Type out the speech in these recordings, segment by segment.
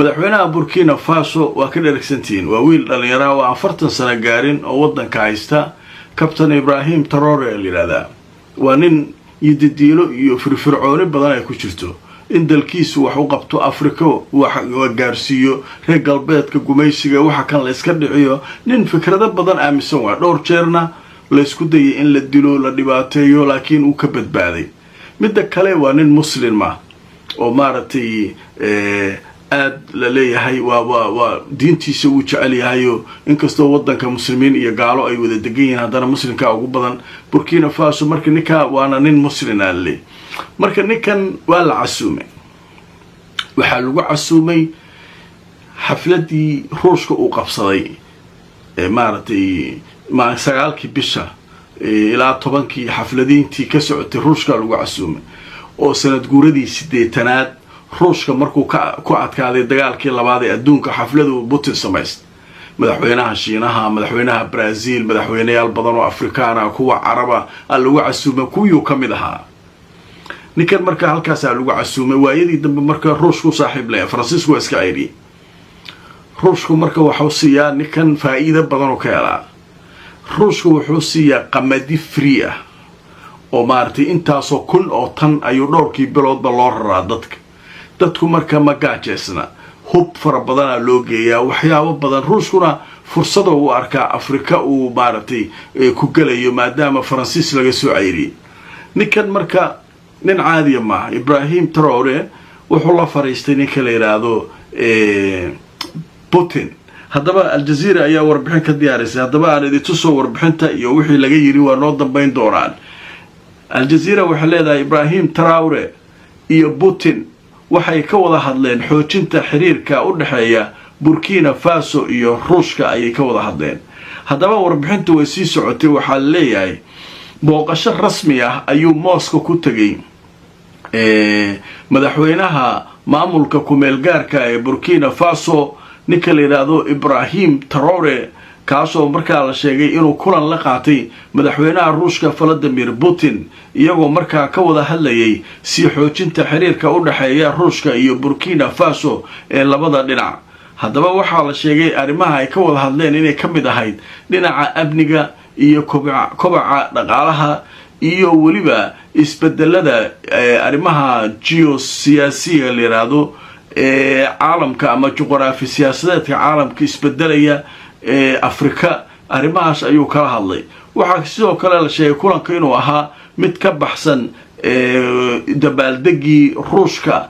madaxweynaha Burkina Faso waa ka dheregsantiin waa wiil dhalinyaro oo 40 sano gaarin oo wadanka haysta Captain Ibrahim Traoré liilada waa nin yididiilo iyo firfircooni badan ay ku jirto in dalkiisu wax u qabto Afrika wax gaarsiiyo reer galbeedka gumaysiga waxa kan la iska dhiciyo nin fikrado badan aaminsan waa dhowr jeerna la isku dayay in la dilo la dhibaateeyo laakiin uu ka badbaaday midda kale waa nin muslim ah oo maartay aad la leeyahay waa diintiisa uu jecel yahay inkastoo wadanka muslimiin iyo gaalo ay wada degan yihiin hadana muslimka ugu badan Burkina Faso marka ninka waana nin muslim ah marka ninkan waa la casuumay waxa lagu casuumay xafladii ruushka uu qabsaday maartay ma 9 bisha ilaa 10 xafladiintii ka socotay ruushka lagu casuumay oo sanad guuradii 8aad ruushka markuu ku adkaaday dagaalkii labaad ee adduunka xafladu Putin samaystay madaxweynaha Shiinaha madaxweynaha Brazil madaxweynayaal badan oo Afrikaana kuwa Caraba lagu casuumay kuwii kamid ahaa ninkan marka halkaas lagu casuumay waayadii dambe marka ruushku saaxiib leh Francisco iska ayri ruushku marka waxa siiyaa ninkan faa'iido badan oo ka helaa ruushku wuxuu siiyaa qamadi free ah oo maartay intaasoo kun oo tan ayuu dhowrkii biloodba loo raraa dadku marka ma gaajeesna hub fara badan loo geeyaa waxyaabo badan ruushkuna fursado uu arkaa Afrika uu maartay ku galayo maadaama Faransiis laga soo cayri ninkan marka nin caadi ma Ibrahim Traoré wuxuu la fariistay ninka la yiraahdo Putin haddaba Al Jazeera ayaa warbixin ka diyaarisay haddaba aan idin tusoo warbixinta iyo wixii laga yiri waa noo dambeyn doonaan Al Jazeera waxa leedahay Ibrahim Traoré iyo Putin waxay ka wada hadleen xoojinta xiriirka u dhaxeeya Burkina Faso iyo Ruushka ay ka wada hadleen haddaba warbixintu way sii socotay waxa leeyahay booqasho rasmi ah ayuu Moscow ku tagay madaxweynaha maamulka ku meel gaarka ee Burkina Faso ninka la yiraahdo Ibrahim Traoré kaasoo markaa la sheegay inuu kulan la qaatay madaxweynaha Ruushka Vladimir Putin iyagoo markaa ka wada hadlayay si xoojinta xiriirka u dhaxeeya Ruushka iyo Burkina Faso ee labada dhinac haddaba waxa la sheegay arrimaha ay ka wada hadleen inay ka mid ahayd dhinaca amniga iyo kobaca dhaqaalaha iyo waliba isbedelada arrimaha geosiyaasiga la yiraahdo caalamka ama juqraafi siyaasadeedka caalamka isbedelaya Afrika arrimahaas ayuu kala hadlay waxa sidoo kale la sheegay kulanka inuu ahaa mid ka baxsan dabaaldegii Ruushka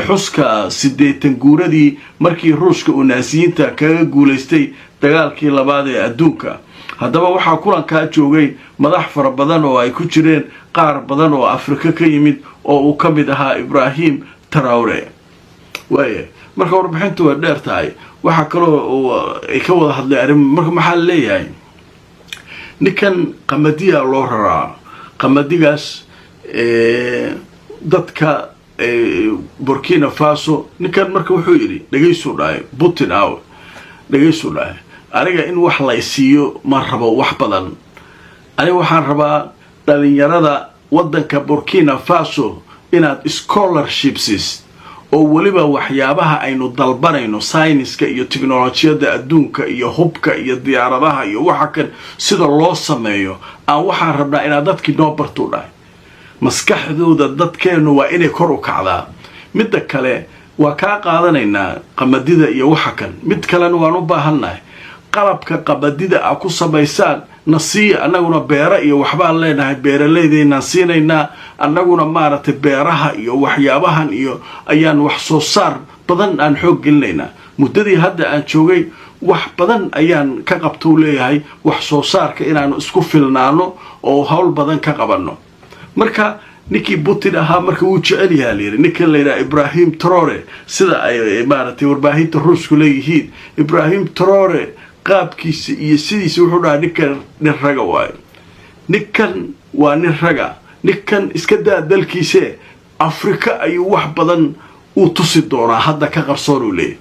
xuska 80 guuradii markii Ruushka uu naasiyiinta kaga guuleystay dagaalkii labaad ee adduunka haddaba waxa kulanka joogay madax fara badan oo ay ku jireen qaar badan oo Afrika ka yimid oo uu ka mid ahaa Ibrahim Traoré waaye marka warbixintu waa dheer tahay waxa kale oo ay ka wada hadlay arrin marka maxaa leeyahay ninkan qamadiga loo raraa qamadigaas dadka Burkina Faso ninkan marka wuxuu yiri dhageyso dhaay Putin dhageyso dhaay aniga in wax la isiiyo ma rabo wax badan aniga waxaan rabaa dhalinyarada wadanka Burkina Faso inaad scholarships oo waliba waxyaabaha aynu dalbanayno sayniska iyo tiknoolajiyada adduunka iyo hubka iyo diyaaradaha iyo waxa kan sida loo sameeyo aan waxaan rabnaa inaad dadkii noo barto dhaay maskaxdooda dadkeenu waa inay kor u kacdaa midda kale waa ka qaadanaynaa qamadida iyo waxa kan mid kale waan u baahanahay qalabka qamadida ah ku sameeysan nasiya anaguna beera iyo waxba leenahay beeraleydayna siinayna anaguna maaragtay beeraha iyo waxyaabahan iyo ayaan wax soo saar badan aan xoog gelinayna muddadii hadda aan joogay wax badan ayaan ka qabto leeyahay wax soo saarka inaan isku filnaano oo hawl badan ka qabanno marka ninkii Putin ahaa marka uu jecel yahay ninka la yiraahdo Ibrahim Traoré sida ay maaragtay warbaahinta Ruushku leeyihiin Ibrahim Traoré qaabkiisa iyo sidiisa wuxuu dhahay ninkan raga waay ninkan waa nin raga ninkan iska daa dalkiisa Afrika ayuu wax badan u tusi doonaa hadda ka qarsoon u leeyahay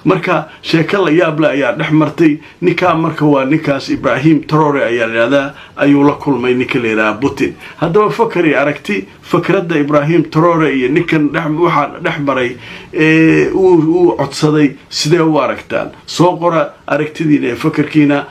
marka sheeko la yaab leh ayaa dhex martay ninkaa marka waa ninkaas Ibrahim Traore ayaa la yiraahdaa ayuu la kulmay ninka la yiraahdo Putin haddaba fakari aragti fakradda Ibrahim Traore iyo ninkan waxa dhex maray uu codsaday sidee u aragtaan soo qora aragtidiina fakarkiina